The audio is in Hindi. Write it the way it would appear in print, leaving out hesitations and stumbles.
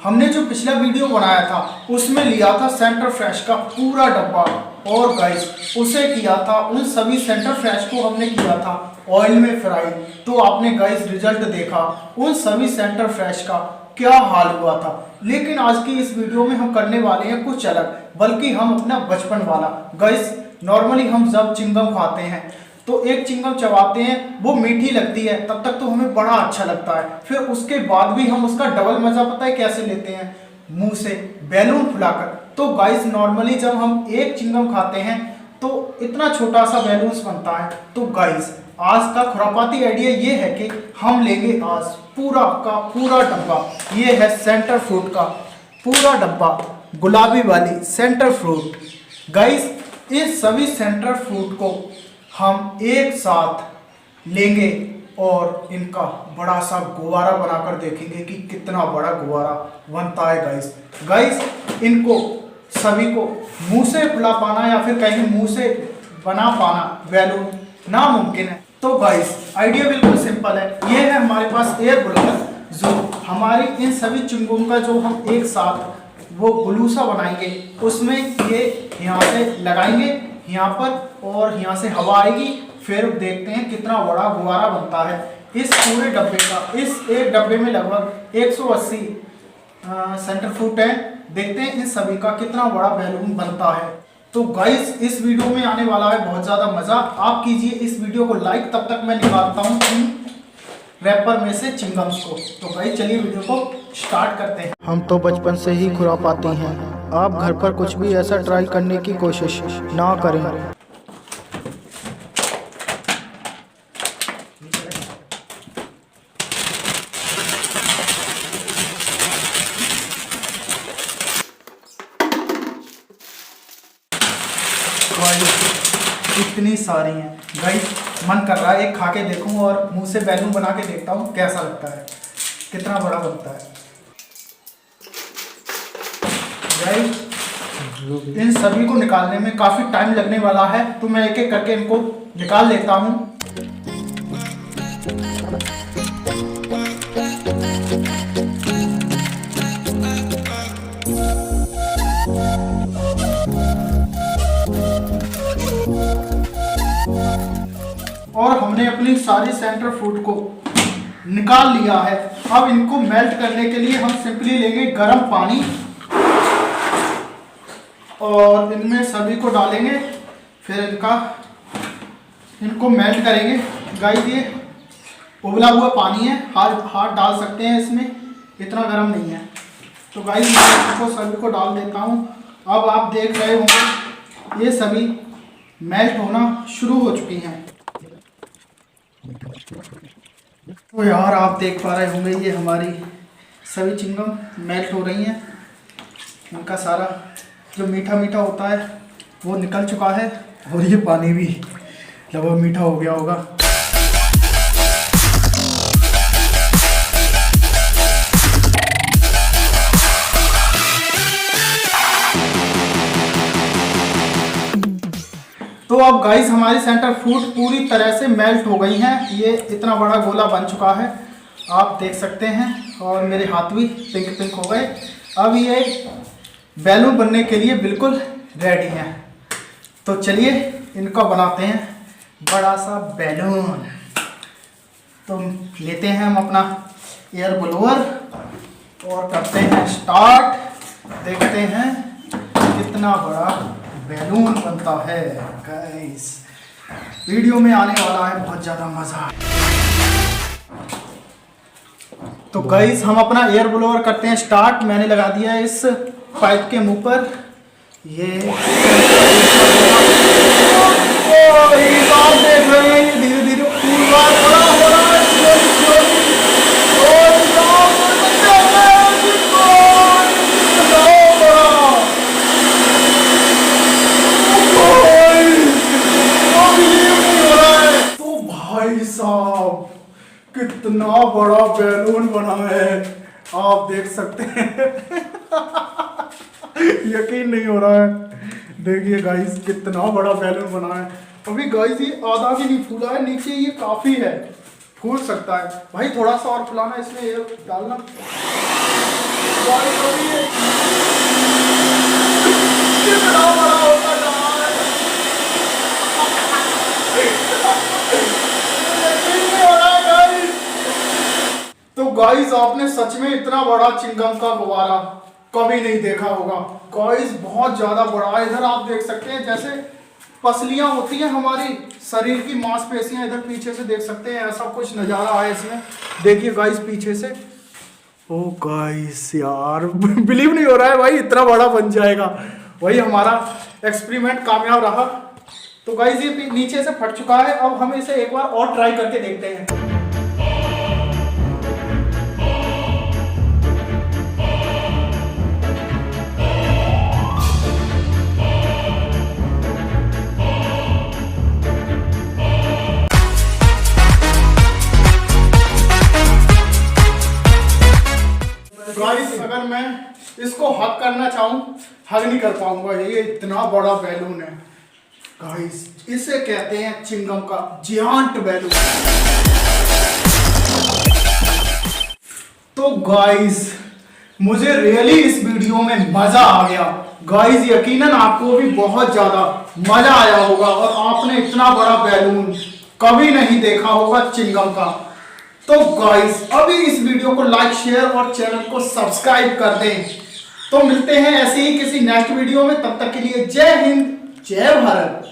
हमने जो पिछला वीडियो बनाया था उसमें लिया था सेंटर फ्रेश का पूरा डब्बा, और गाइस उसे किया था, उन सभी सेंटर फ्रेश को हमने किया था ऑयल में फ्राई। तो आपने गाइस रिजल्ट देखा उन सभी सेंटर फ्रेश का क्या हाल हुआ था। लेकिन आज की इस वीडियो में हम करने वाले हैं कुछ अलग, बल्कि हम अपना बचपन वाला। गाइस नॉर्मली हम जब चिंगम खाते हैं तो एक चिंगम चबाते हैं, वो मीठी लगती है, तब तक तो हमें बड़ा अच्छा लगता है। फिर उसके बाद भी हम उसका डबल मजा पता है कैसे लेते हैं, मुंह से बैलून फुलाकर। तो गाइस नॉर्मली जब हम एक चिंगम खाते हैं तो इतना छोटा सा बैलून बनता है। तो गाइस आज का खुरापाती आइडिया ये है कि हम लेंगे आज पूरा का पूरा डब्बा, ये है सेंटर फ्रूट का पूरा डब्बा, गुलाबी वाली सेंटर फ्रूट। गाइस इस सभी सेंटर फ्रूट को हम एक साथ लेंगे और इनका बड़ा सा गुब्बारा बनाकर देखेंगे कि कितना बड़ा गुब्बारा बनता है। गाइस इनको सभी को मुंह से फुला पाना या फिर कहीं मुंह से बना पाना बैलून नामुमकिन है। तो गाइस आइडिया बिल्कुल सिंपल है। ये है हमारे पास एयर ब्लोअर, जो हमारी इन सभी चिंगम का जो हम एक साथ वो गुलूसा बनाएंगे, उसमें ये यहाँ से लगाएंगे यहाँ पर, और यहाँ से हवा आएगी। फिर देखते हैं कितना बड़ा गुब्बारा बनता है इस पूरे डब्बे का। इस एक डब्बे में लगभग 180 सेंटर फ्रूट है। देखते हैं इन सभी का कितना बड़ा बैलून बनता है। तो गाइस इस वीडियो में आने वाला है बहुत ज़्यादा मज़ा। आप कीजिए इस वीडियो को लाइक, तब तक मैं निकालता हूँ इन रैपर में से चिंगम्स को। तो गाइस चलिए वीडियो को स्टार्ट करते हैं। हम तो बचपन से ही खुरापाती हैं, आप घर पर कुछ भी ऐसा ट्राई करने की कोशिश ना करें। इतनी सारी हैं गाइस, मन कर रहा है एक खा के देखूं और मुंह से बैलून बना के देखता हूं कैसा लगता है, कितना बड़ा बनता है। गाइस इन सभी को निकालने में काफी टाइम लगने वाला है, तो मैं एक एक करके इनको निकाल लेता हूं। और हमने अपनी सारी सेंटर फ्रूट को निकाल लिया है। अब इनको मेल्ट करने के लिए हम सिंपली लेंगे गर्म पानी और इनमें सभी को डालेंगे, फिर इनको मेल्ट करेंगे। गाइस ये उबला हुआ पानी है, हाथ डाल सकते हैं इसमें, इतना गर्म नहीं है। तो गाइस मैं इनको सभी को डाल देता हूँ। अब आप देख रहे होंगे ये सभी मेल्ट होना शुरू हो चुकी हैं। तो यार आप देख पा रहे होंगे ये हमारी सभी चिंगम मेल्ट हो रही हैं। इनका सारा जो मीठा मीठा होता है वो निकल चुका है, और ये पानी भी लगभग मीठा हो गया होगा। तो अब गाइस हमारी सेंटर फ्रूट पूरी तरह से मेल्ट हो गई हैं। ये इतना बड़ा गोला बन चुका है, आप देख सकते हैं, और मेरे हाथ भी पिंक पिंक हो गए। अब ये बैलून बनने के लिए बिल्कुल रेडी हैं। तो चलिए इनका बनाते हैं बड़ा सा बैलून। तो लेते हैं हम अपना एयर ब्लोअर और करते हैं स्टार्ट। देखते हैं कितना बड़ा बैलून बनता है। गाइस वीडियो में आने वाला है बहुत ज़्यादा मज़ा। तो गाइस हम अपना एयर ब्लोअर करते हैं स्टार्ट। मैंने लगा दिया है इस पाइप के मुंह पर। ये देख रहे हैं ये धीरे धीरे पूरा बड़ा हो रहा है। साहब कितना बड़ा बैलून बना है, आप देख सकते हैं। यकीन नहीं हो रहा है। देखिए गाइस कितना बड़ा बैलून बना है। अभी गाइस ये आधा भी नहीं फूला है, नीचे ये काफी है, फूल सकता है। भाई थोड़ा सा और फुलाना, इसमें ये डालना। गाइस अभी ये बड़ा बड़ा होता जा रहा है। यकीन नहीं हो रहा है गाइस। तो गाइस आपने सच में इतना बड़ा चिंगम का गुब्बारा कभी नहीं देखा होगा। गाइस बहुत ज्यादा बड़ा है। इधर आप देख सकते हैं जैसे पसलियां होती हैं हमारी शरीर की मांसपेशियां, इधर पीछे से देख सकते हैं ऐसा कुछ नजारा है इसमें। देखिए गाइस पीछे से। ओ गाइस यार बिलीव नहीं हो रहा है भाई इतना बड़ा बन जाएगा। वही हमारा एक्सपेरिमेंट कामयाब रहा। तो गाइस ये नीचे से फट चुका है। अब हम इसे एक बार और ट्राई करके देखते हैं। गाइस अगर मैं इसको हग करना चाहूं, हग नहीं कर पाऊंगा। ये इतना बड़ा बैलून है गाइस। इसे कहते हैं चिंगम का जियांट बैलून। तो गाइस मुझे रियली इस वीडियो में मजा आ गया। गाइस यकीनन आपको भी बहुत ज्यादा मजा आया होगा और आपने इतना बड़ा बैलून कभी नहीं देखा होगा चिंगम का। तो गाइस अभी इस वीडियो को लाइक शेयर और चैनल को सब्सक्राइब कर दें। तो मिलते हैं ऐसे ही किसी नेक्स्ट वीडियो में। तब तक के लिए जय हिंद जय भारत।